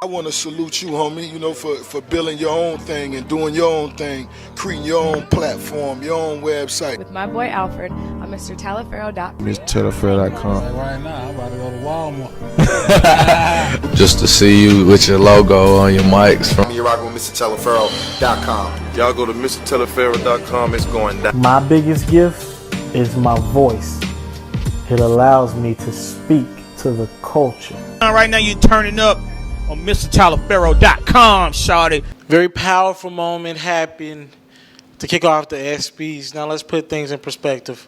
I want to salute you, homie, for building your own thing and doing your own thing, creating your own platform, your own website. With my boy Alfred on MrTaliaferro.com. MrTaliaferro.com. Right now, I'm about to go to Walmart. Just to see you with your logo on your mics. You're rocking with MrTaliaferro.com. Y'all go to MrTaliaferro.com. It's going down. My biggest gift is my voice. It allows me to speak to the culture. Right now, you're turning up on MrTaliaferro.com, shawty. Very powerful moment happened to kick off the ESPYS. Now let's put things in perspective.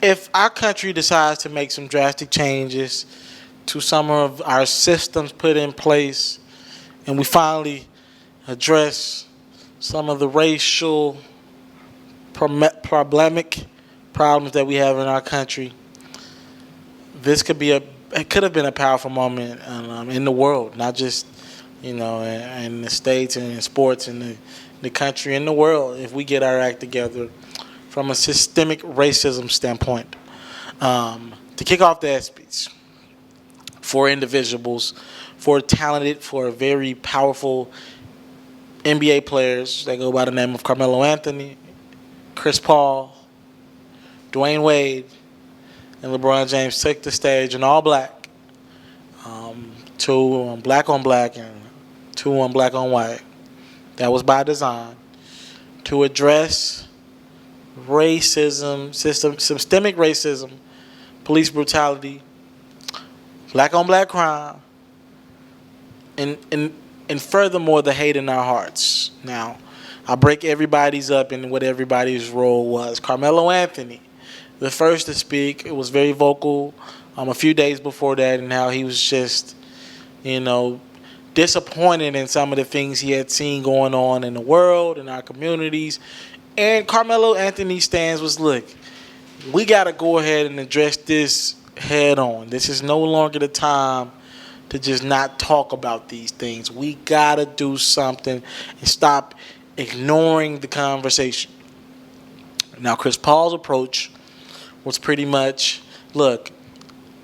If our country decides to make some drastic changes to some of our systems put in place, and we finally address some of the racial problematic problems that we have in our country, this could be it could have been a powerful moment in the world, not just, in the States and in sports and the country and the world, if we get our act together from a systemic racism standpoint. To kick off the ESPYS, for individuals, for talented, for very powerful NBA players that go by the name of Carmelo Anthony, Chris Paul, Dwyane Wade, and LeBron James took the stage in all black, two black on black and two on black on white. That was by design to address racism, systemic racism, police brutality, black on black crime, and furthermore the hate in our hearts. Now, I'll break everybody's up in what everybody's role was. Carmelo Anthony, the first to speak, it was very vocal a few days before that, and how he was just, disappointed in some of the things he had seen going on in the world, in our communities. And Carmelo Anthony's stance was, look, we got to go ahead and address this head on. This is no longer the time to just not talk about these things. We got to do something and stop ignoring the conversation. Now, Chris Paul's approach was pretty much, look,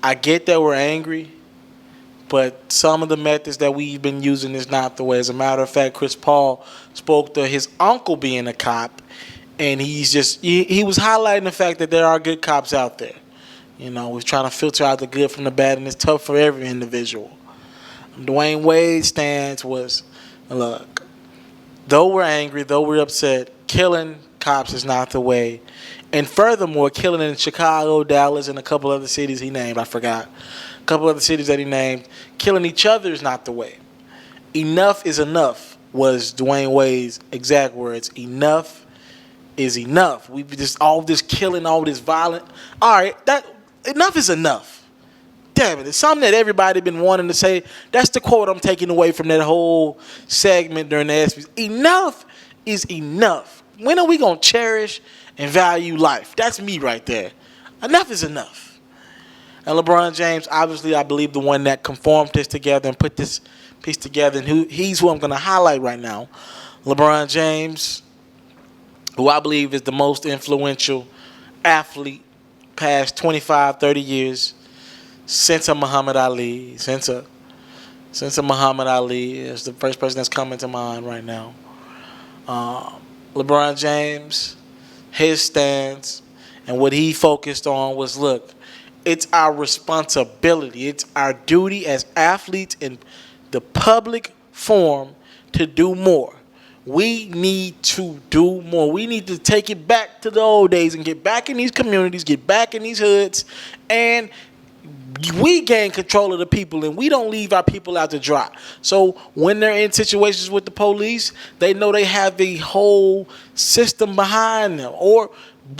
I get that we're angry, but some of the methods that we've been using is not the way. As a matter of fact, Chris Paul spoke to his uncle being a cop, and he was highlighting the fact that there are good cops out there. We're trying to filter out the good from the bad, and it's tough for every individual. Dwyane Wade's stance was, look, though we're angry, though we're upset, killing cops is not the way. And furthermore, killing in Chicago, Dallas, and a couple other cities he named, I forgot. A couple other cities that he named, killing each other is not the way. Enough is enough was Dwyane Wade's exact words. Enough is enough. We just all this killing, all this violence. All right, enough is enough. Damn it, it's something that everybody been wanting to say. That's the quote I'm taking away from that whole segment during the ESPYs. Enough is enough. When are we going to cherish and value life? That's me right there. Enough is enough. And LeBron James, obviously, I believe the one that conformed this together and put this piece together, and he's who I'm going to highlight right now. LeBron James, who I believe is the most influential athlete past 25, 30 years since a Muhammad Ali. Since a Muhammad Ali is the first person that's coming to mind right now. LeBron James, his stance, and what he focused on was, look, it's our responsibility. It's our duty as athletes in the public forum to do more. We need to do more. We need to take it back to the old days and get back in these communities, get back in these hoods, and we gain control of the people, and we don't leave our people out to dry. So when they're in situations with the police, they know they have the whole system behind them, or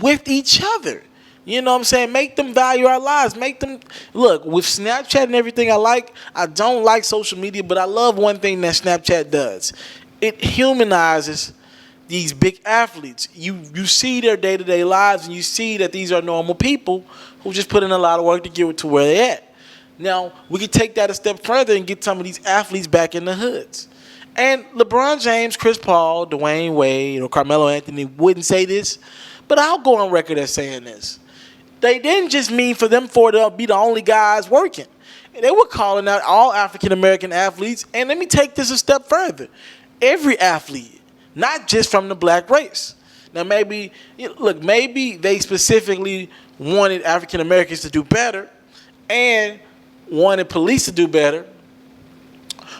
with each other. You know what I'm saying? Make them value our lives. Make them, look, with Snapchat and everything I don't like social media, but I love one thing that Snapchat does. It humanizes these big athletes. You see their day-to-day lives, and you see that these are normal people who just put in a lot of work to get to where they're at. Now, we can take that a step further and get some of these athletes back in the hoods. And LeBron James, Chris Paul, Dwyane Wade, or Carmelo Anthony wouldn't say this, but I'll go on record as saying this. They didn't just mean for them four to be the only guys working. they were calling out all African-American athletes. And let me take this a step further. Every athlete, not just from the black race. Now, maybe they specifically wanted African-Americans to do better and wanted police to do better.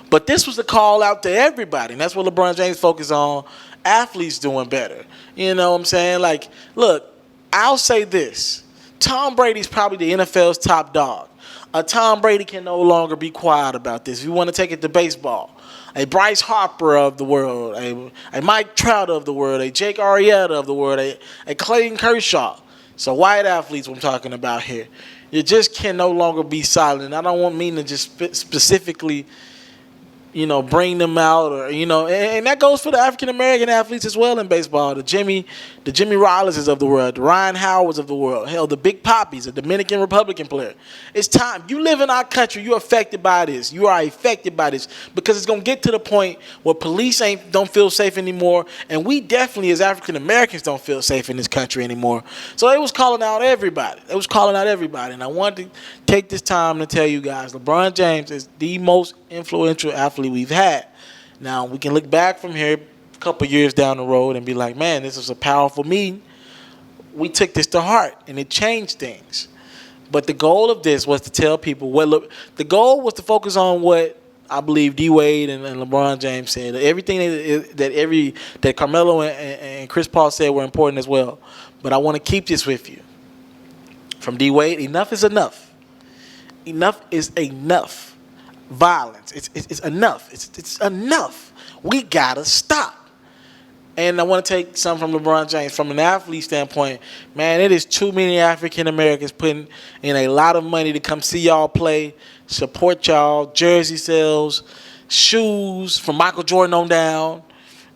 But this was a call out to everybody. And that's what LeBron James focused on, athletes doing better. You know what I'm saying? Like, look, I'll say this. Tom Brady's probably the NFL's top dog. A Tom Brady can no longer be quiet about this. If you want to take it to baseball, a Bryce Harper of the world, a Mike Trout of the world, a Jake Arrieta of the world, a Clayton Kershaw. So white athletes I'm talking about here. You just can no longer be silent. I don't mean to just specifically, bring them out, or and that goes for the African American athletes as well in baseball. The Jimmy Rollinses of the world, the Ryan Howards of the world, hell, the Big Poppies, a Dominican Republican player. It's time. You live in our country, you're affected by this. You are affected by this because it's gonna get to the point where police don't feel safe anymore, and we definitely as African Americans don't feel safe in this country anymore. So it was calling out everybody. And I wanted to take this time to tell you guys, LeBron James is the most influential athlete we've had. Now, we can look back from here a couple years down the road and be like, man, this was a powerful meeting. We took this to heart, and it changed things. But the goal of this was to tell people the goal was to focus on what I believe D-Wade and LeBron James said. Everything that Carmelo and Chris Paul said were important as well. But I want to keep this with you. From D-Wade, enough is enough. Enough is enough. Violence. It's enough. It's enough. We gotta stop. And I want to take some from LeBron James. From an athlete standpoint, man, it is too many African Americans putting in a lot of money to come see y'all play, support y'all, jersey sales, shoes from Michael Jordan on down.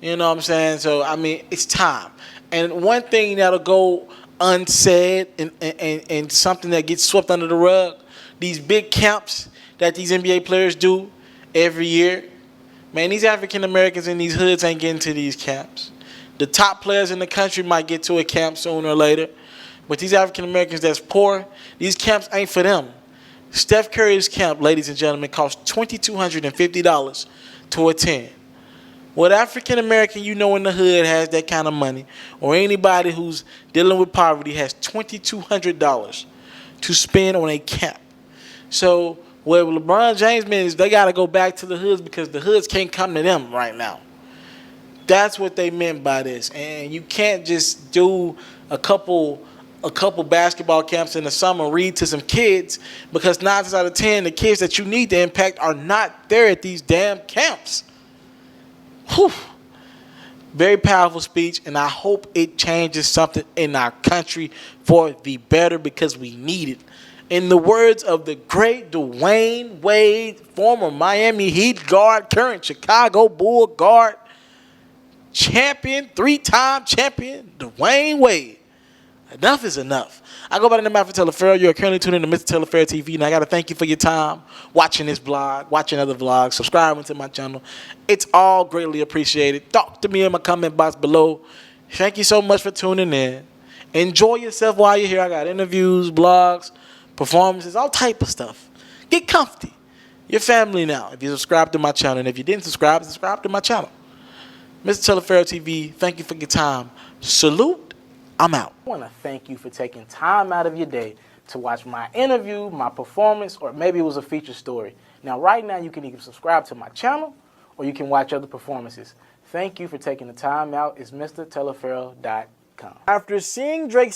You know what I'm saying? So, I mean, it's time. And one thing that'll go unsaid and something that gets swept under the rug, these big camps that these NBA players do every year, man, these African Americans in these hoods ain't getting to these camps. The top players in the country might get to a camp sooner or later, but these African Americans that's poor, these camps ain't for them. Steph Curry's camp, ladies and gentlemen, costs $2,250 to attend. What African American in the hood has that kind of money, or anybody who's dealing with poverty has $2,200 to spend on a camp. So what LeBron James means is they got to go back to the hoods because the hoods can't come to them right now. That's what they meant by this. And you can't just do a couple basketball camps in the summer, read to some kids, because 9 times out of 10, the kids that you need to impact are not there at these damn camps. Whew. Very powerful speech, and I hope it changes something in our country for the better because we need it. In the words of the great Dwyane Wade, former Miami Heat guard, current Chicago Bull guard, champion, 3-time champion, Dwyane Wade. Enough is enough. I go by the name of Mr. Telefarro. You are currently tuning in to Mr. Telefarro TV, and I got to thank you for your time watching this vlog, watching other vlogs, subscribing to my channel. It's all greatly appreciated. Talk to me in my comment box below. Thank you so much for tuning in. Enjoy yourself while you're here. I got interviews, blogs, performances, all type of stuff. Get comfy. You're family now if you subscribe to my channel. And if you didn't subscribe to my channel. Mr. Telefarro TV, thank you for your time. Salute. I'm out. I want to thank you for taking time out of your day to watch my interview, my performance, or maybe it was a feature story. Now, right now, you can either subscribe to my channel or you can watch other performances. Thank you for taking the time out. It's MrTelefarro.com. After seeing Drake